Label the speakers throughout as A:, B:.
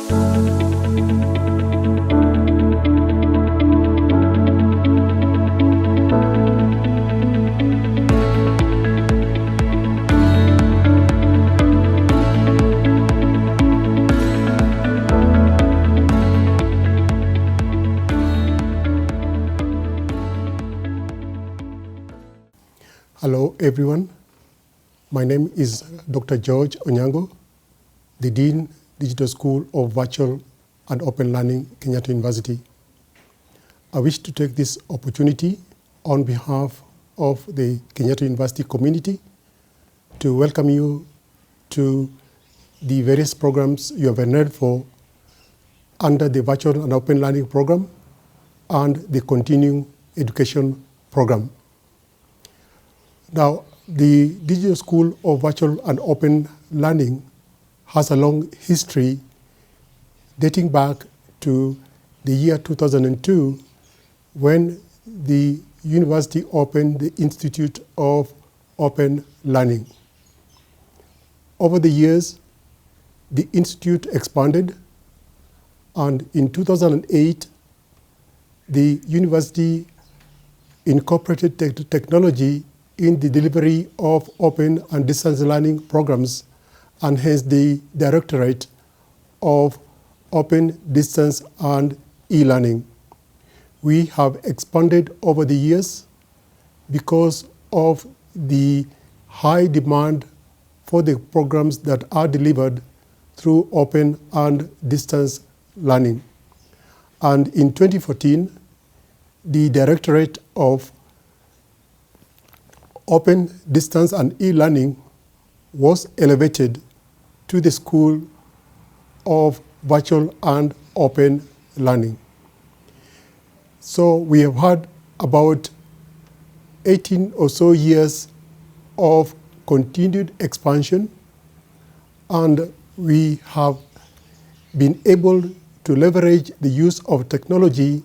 A: Hello everyone, my name is Dr. George Onyango, the Dean, Digital School of Virtual and Open Learning, Kenyatta University. I wish to take this opportunity on behalf of the Kenyatta University community to welcome you to the various programs you have enrolled for under the Virtual and Open Learning program and the Continuing Education program. Now, the Digital School of Virtual and Open Learning has a long history dating back to the year 2002 when the university opened the Institute of Open Learning. Over the years, the institute expanded, and in 2008, the university incorporated technology in the delivery of open and distance learning programs, and hence the Directorate of Open, Distance and E-Learning. We have expanded over the years because of the high demand for the programs that are delivered through open and distance learning. And in 2014, the Directorate of Open, Distance and E-Learning was elevated to the School of Virtual and Open Learning. So we have had about 18 or so years of continued expansion, and we have been able to leverage the use of technology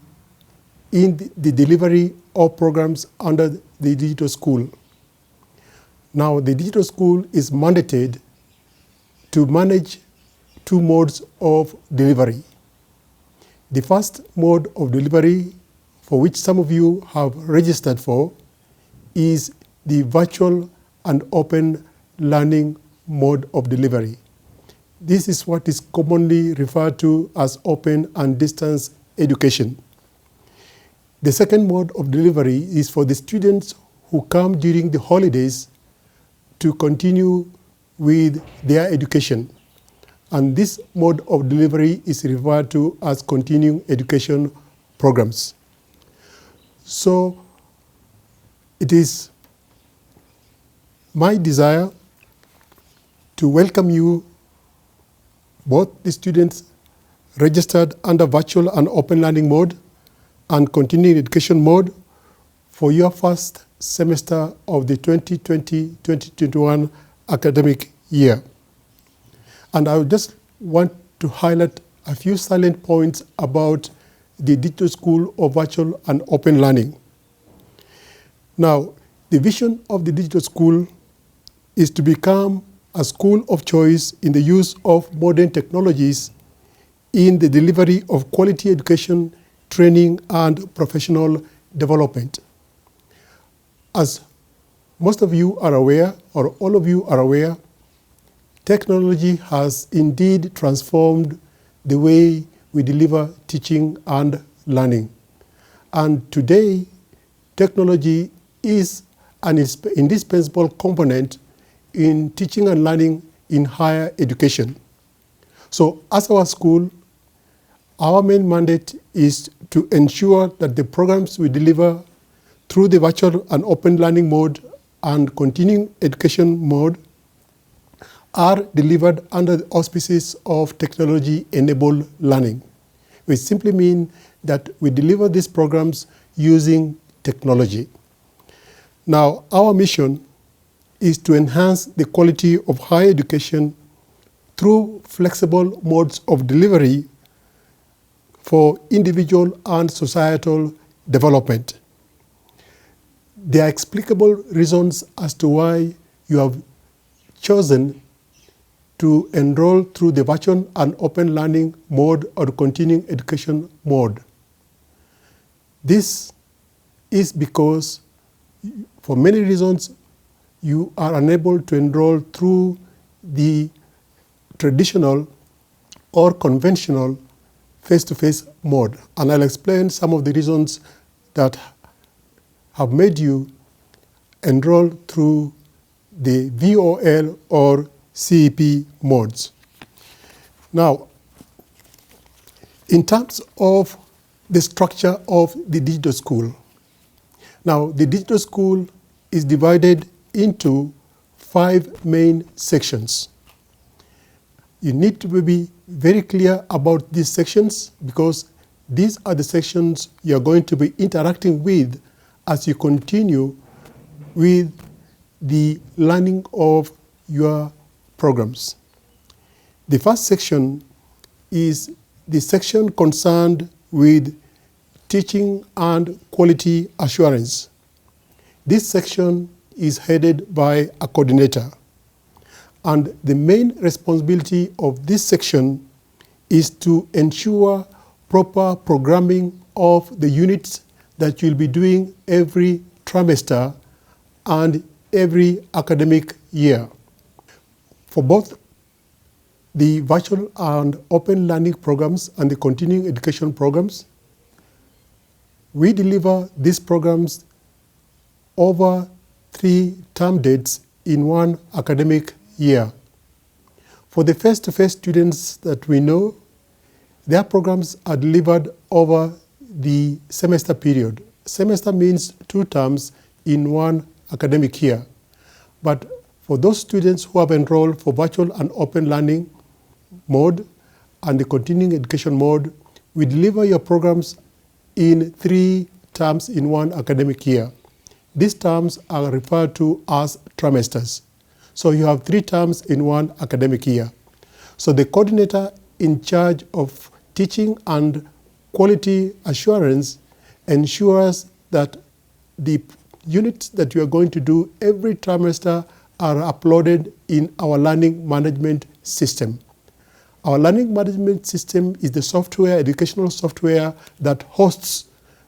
A: in the delivery of programs under the digital school. Now, the digital school is mandated to manage two modes of delivery. The first mode of delivery, for which some of you have registered for, is the virtual and open learning mode of delivery. This is what is commonly referred to as open and distance education. The second mode of delivery is for the students who come during the holidays to continue with their education. And this mode of delivery is referred to as continuing education programs. So it is my desire to welcome you, both the students registered under virtual and open learning mode and continuing education mode, for your first semester of the 2020-2021 academic year. And I just want to highlight a few salient points about the Digital School of Virtual and Open Learning. Now, the vision of the digital school is to become a school of choice in the use of modern technologies in the delivery of quality education, training, and professional development. As most of you are aware, or all of you are aware, technology has indeed transformed the way we deliver teaching and learning. And today, technology is an indispensable component in teaching and learning in higher education. So as our school, our main mandate is to ensure that the programs we deliver through the virtual and open learning mode and continuing education mode are delivered under the auspices of technology-enabled learning, which simply means that we deliver these programs using technology. Now, our mission is to enhance the quality of higher education through flexible modes of delivery for individual and societal development. There are explicable reasons as to why you have chosen to enroll through the virtual and open learning mode or continuing education mode. This is because, for many reasons, you are unable to enroll through the traditional or conventional face-to-face mode. And I'll explain some of the reasons that have made you enroll through the VOL or CEP modes. Now, in terms of the structure of the digital school, now the digital school is divided into 5 main sections. You need to be very clear about these sections because these are the sections you are going to be interacting with as you continue with the learning of your programs. The first section is the section concerned with teaching and quality assurance. This section is headed by a coordinator. And the main responsibility of this section is to ensure proper programming of the units that you'll be doing every trimester and every academic year. For both the virtual and open learning programs and the continuing education programs, we deliver these programs over 3 term dates in one academic year. For the face-to-face students that we know, their programs are delivered over the semester period. Semester means 2 terms in one academic year. But for those students who have enrolled for virtual and open learning mode and the continuing education mode, we deliver your programs in 3 terms in one academic year. These terms are referred to as trimesters. So you have 3 terms in one academic year. So the coordinator in charge of teaching and quality assurance ensures that the units that you are going to do every trimester are uploaded in our learning management system. Our learning management system is the software, educational software that hosts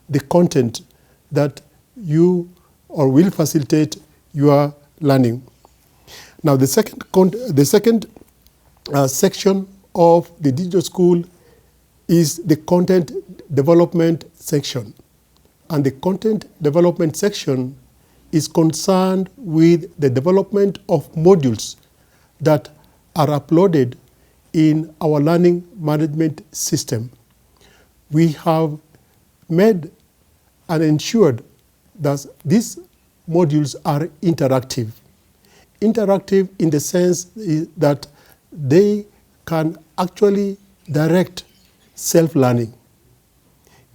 A: the content that you or will facilitate your learning. Now, the second section of the digital school is the content development section. And the content development section is concerned with the development of modules that are uploaded in our learning management system. We have made and ensured that these modules are interactive. Interactive in the sense that they can actually direct self-learning.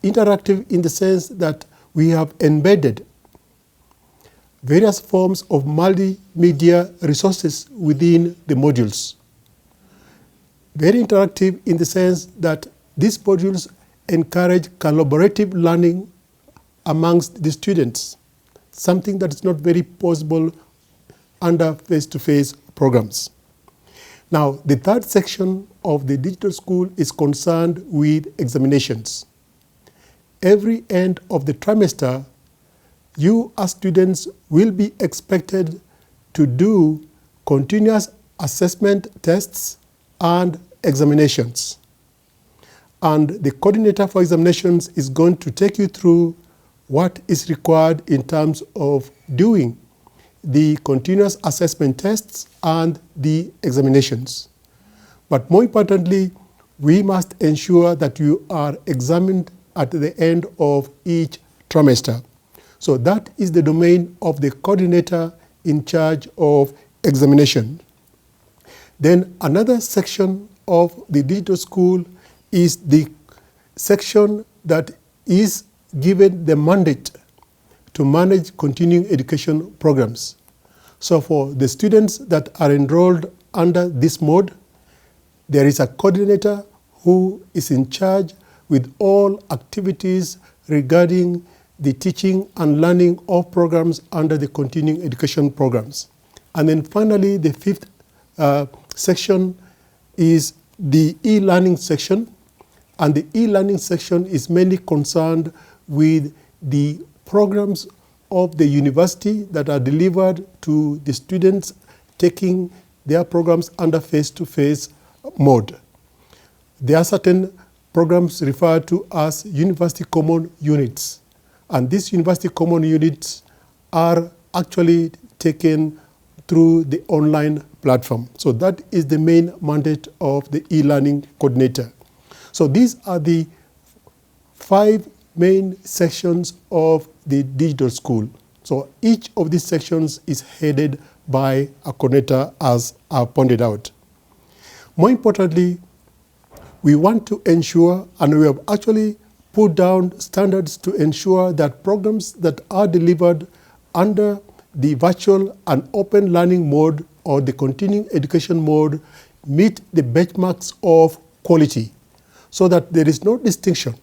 A: Interactive in the sense that we have embedded various forms of multimedia resources within the modules. Very interactive in the sense that these modules encourage collaborative learning amongst the students, something that is not very possible under face-to-face programs. Now, the third section of the digital school is concerned with examinations. Every end of the trimester, you as students will be expected to do continuous assessment tests and examinations. And the coordinator for examinations is going to take you through what is required in terms of doing the continuous assessment tests and the examinations. But more importantly, we must ensure that you are examined at the end of each trimester. So that is the domain of the coordinator in charge of examination. Then another section of the digital school is the section that is given the mandate to manage continuing education programs. So for the students that are enrolled under this mode, there is a coordinator who is in charge with all activities regarding the teaching and learning of programs under the continuing education programs. And then finally, the fifth section is the e-learning section, and the e-learning section is mainly concerned with the programs of the university that are delivered to the students taking their programs under face-to-face mode. There are certain programs referred to as University Common Units, and these University Common Units are actually taken through the online platform. So that is the main mandate of the e-learning coordinator. So these are the 5 main sections of the digital school. So each of these sections is headed by a coordinator, as I pointed out. More importantly, we want to ensure, and we have actually put down standards to ensure that programs that are delivered under the virtual and open learning mode or the continuing education mode meet the benchmarks of quality, so that there is no distinction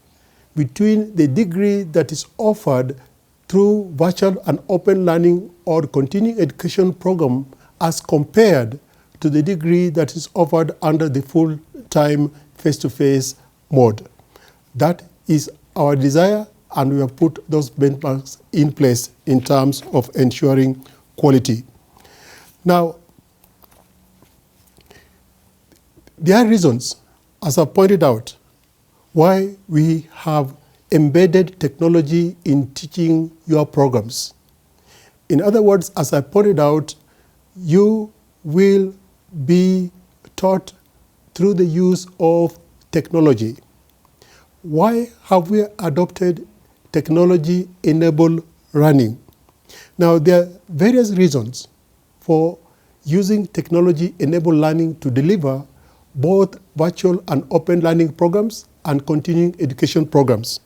A: between the degree that is offered through virtual and open learning or continuing education program as compared to the degree that is offered under the full-time face-to-face mode. That is our desire, and we have put those benchmarks in place in terms of ensuring quality. Now, there are reasons, as I pointed out, why we have embedded technology in teaching your programs. In other words, as I pointed out, you will be taught through the use of technology. Why have we adopted technology-enabled learning? Now, there are various reasons for using technology-enabled learning to deliver both virtual and open learning programs and continuing education programs.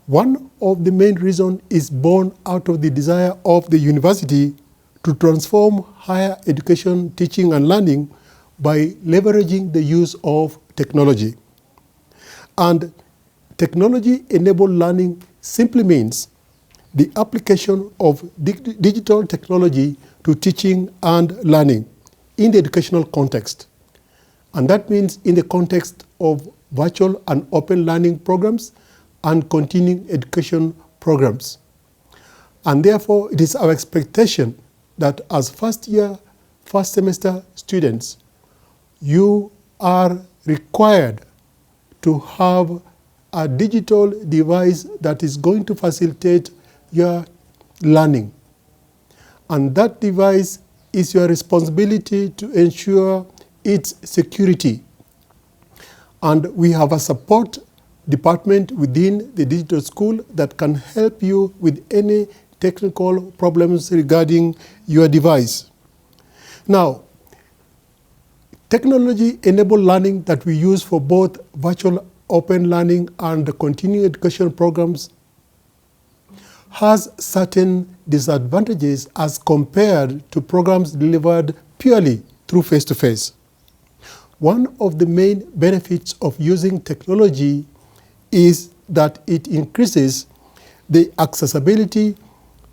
A: One of the main reasons is born out of the desire of the university to transform higher education teaching and learning by leveraging the use of technology. And technology-enabled learning simply means the application of digital technology to teaching and learning in the educational context. And that means in the context of virtual and open learning programs and continuing education programs. And therefore, it is our expectation that as first semester students, you are required to have a digital device that is going to facilitate your learning. And that device is your responsibility to ensure its security. And we have a support department within the digital school that can help you with any technical problems regarding your device. Now, technology-enabled learning that we use for both virtual open learning and the continuing education programs has certain disadvantages as compared to programs delivered purely through face-to-face. One of the main benefits of using technology is that it increases the accessibility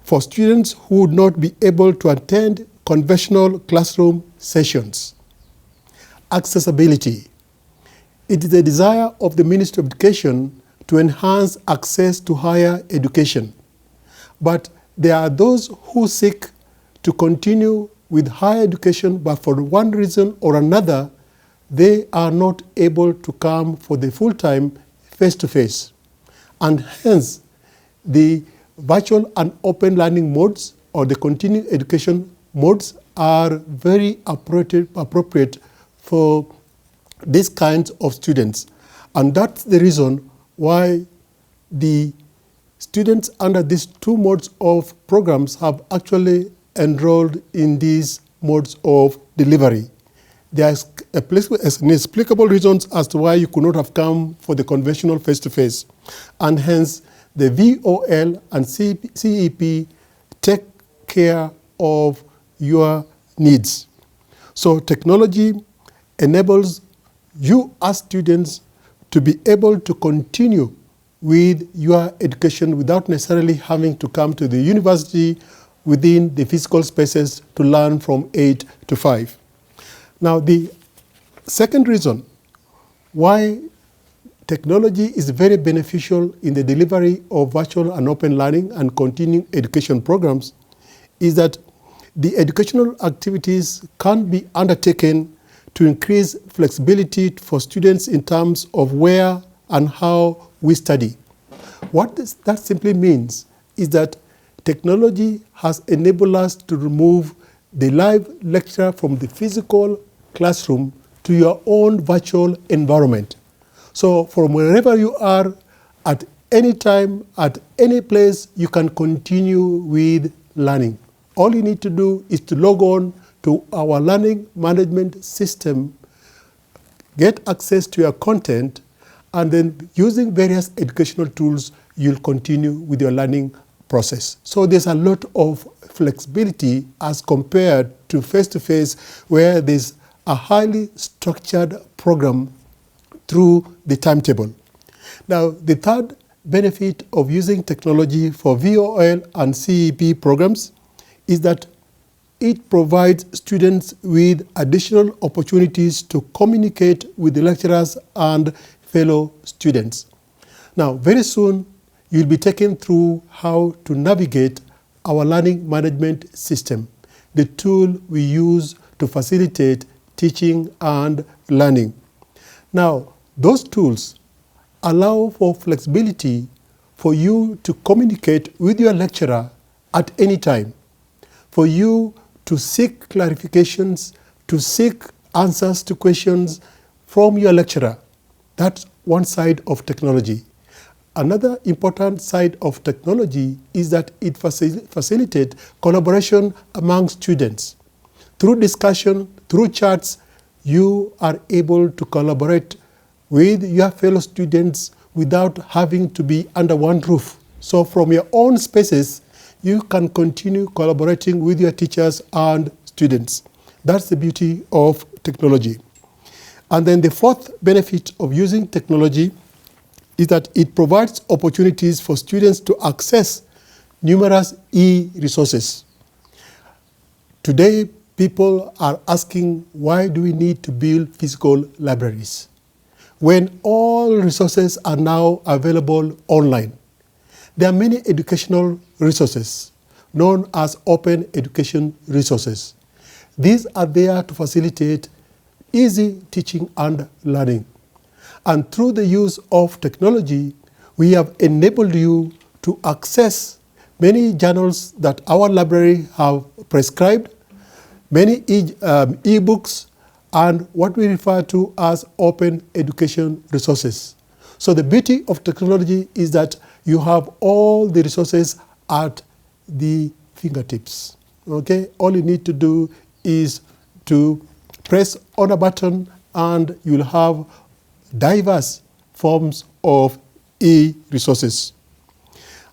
A: for students who would not be able to attend conventional classroom sessions. Accessibility. It is the desire of the Ministry of Education to enhance access to higher education. But there are those who seek to continue with higher education, but for one reason or another, they are not able to come for the full-time face-to-face. And hence, the virtual and open learning modes or the continuing education modes are very appropriate for these kinds of students. And that's the reason why the students under these 2 modes of programs have actually enrolled in these modes of delivery. There are inexplicable reasons as to why you could not have come for the conventional face-to-face. And hence, the VOL and CEP take care of your needs. So technology enables you as students to be able to continue with your education without necessarily having to come to the university within the physical spaces to learn from 8 to 5. Now, the second reason why technology is very beneficial in the delivery of virtual and open learning and continuing education programs is that the educational activities can be undertaken to increase flexibility for students in terms of where and how we study. What that simply means is that technology has enabled us to remove the live lecture from the physical classroom to your own virtual environment. So from wherever you are, at any time, at any place, you can continue with learning. All you need to do is to log on to our learning management system, get access to your content, and then using various educational tools, you'll continue with your learning process. So there's a lot of flexibility as compared to face-to-face, where there's a highly structured program through the timetable. Now, the third benefit of using technology for VOL and CEP programs is that it provides students with additional opportunities to communicate with the lecturers and fellow students. Now, very soon, you'll be taken through how to navigate our learning management system, the tool we use to facilitate teaching and learning. Now, those tools allow for flexibility for you to communicate with your lecturer at any time, for you to seek clarifications, to seek answers to questions from your lecturer. That's one side of technology. Another important side of technology is that it facilitates collaboration among students. Through discussion, through chats, you are able to collaborate with your fellow students without having to be under one roof. So from your own spaces, you can continue collaborating with your teachers and students. That's the beauty of technology. And then the fourth benefit of using technology is that it provides opportunities for students to access numerous e-resources. Today, people are asking, why do we need to build physical libraries when all resources are now available online? There are many educational resources known as open education resources. These are there to facilitate easy teaching and learning. And through the use of technology, we have enabled you to access many journals that our library have prescribed, many e-books, and what we refer to as open education resources. So the beauty of technology is that you have all the resources at the fingertips. Okay? All you need to do is to press on a button and you'll have diverse forms of e-resources.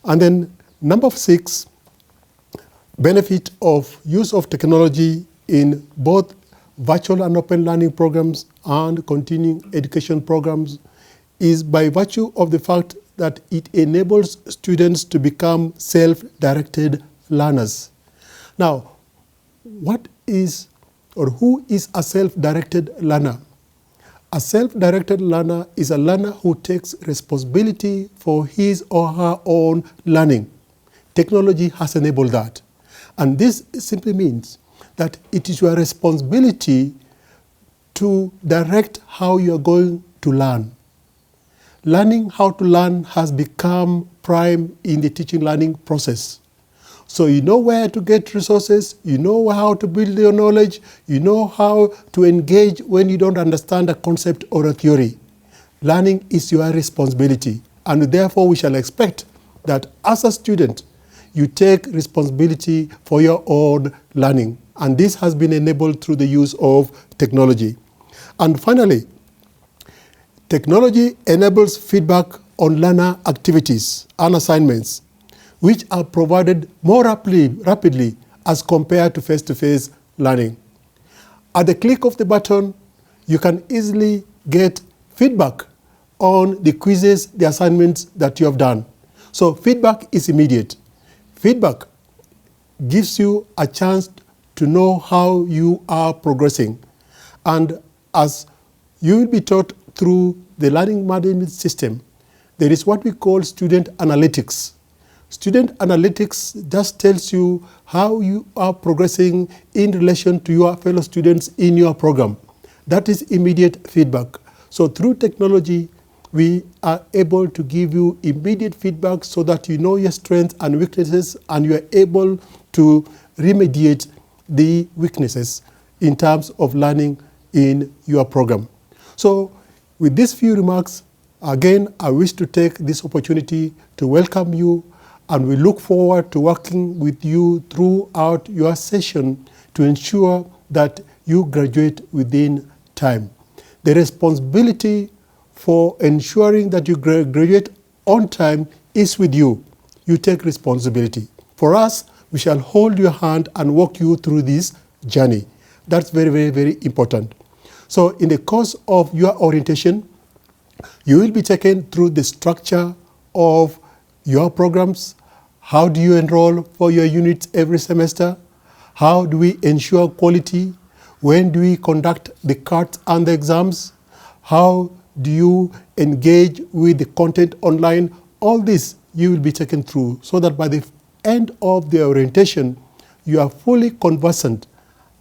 A: And then number 6, benefit of use of technology in both virtual and open learning programs and continuing education programs is by virtue of the fact that it enables students to become self-directed learners. Now, what is or who is a self-directed learner? A self-directed learner is a learner who takes responsibility for his or her own learning. Technology has enabled that. And this simply means that it is your responsibility to direct how you are going to learn. Learning how to learn has become prime in the teaching learning process. So you know where to get resources, you know how to build your knowledge, you know how to engage when you don't understand a concept or a theory. Learning is your responsibility, and therefore we shall expect that as a student, you take responsibility for your own learning. And this has been enabled through the use of technology. And finally, technology enables feedback on learner activities and assignments, which are provided more rapidly as compared to face-to-face learning. At the click of the button, you can easily get feedback on the quizzes, the assignments that you have done. So feedback is immediate. Feedback gives you a chance to know how you are progressing. And as you will be taught through the learning management system, there is what we call student analytics. Student analytics just tells you how you are progressing in relation to your fellow students in your program. That is immediate feedback. So through technology, we are able to give you immediate feedback so that you know your strengths and weaknesses, and you are able to remediate the weaknesses in terms of learning in your program. So with these few remarks, again, I wish to take this opportunity to welcome you, and we look forward to working with you throughout your session to ensure that you graduate within time. The responsibility for ensuring that you graduate on time is with you. You take responsibility. For us, we shall hold your hand and walk you through this journey. That's very, very, very important. So in the course of your orientation, you will be taken through the structure of your programs. How do you enroll for your units every semester? How do we ensure quality? When do we conduct the cards and the exams? How do you engage with the content online? All this you will be taken through so that by the end of the orientation, you are fully conversant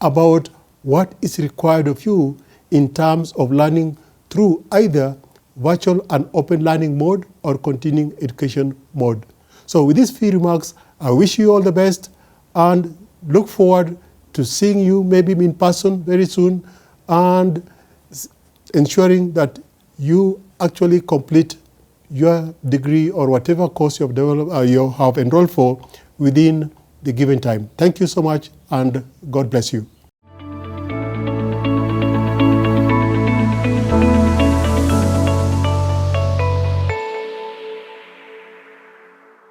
A: about what is required of you in terms of learning through either virtual and open learning mode or continuing education mode. So with these few remarks, I wish you all the best and look forward to seeing you maybe in person very soon, and ensuring that you actually complete your degree or whatever course you have developed, you have enrolled for within the given time. Thank you so much, and God bless you.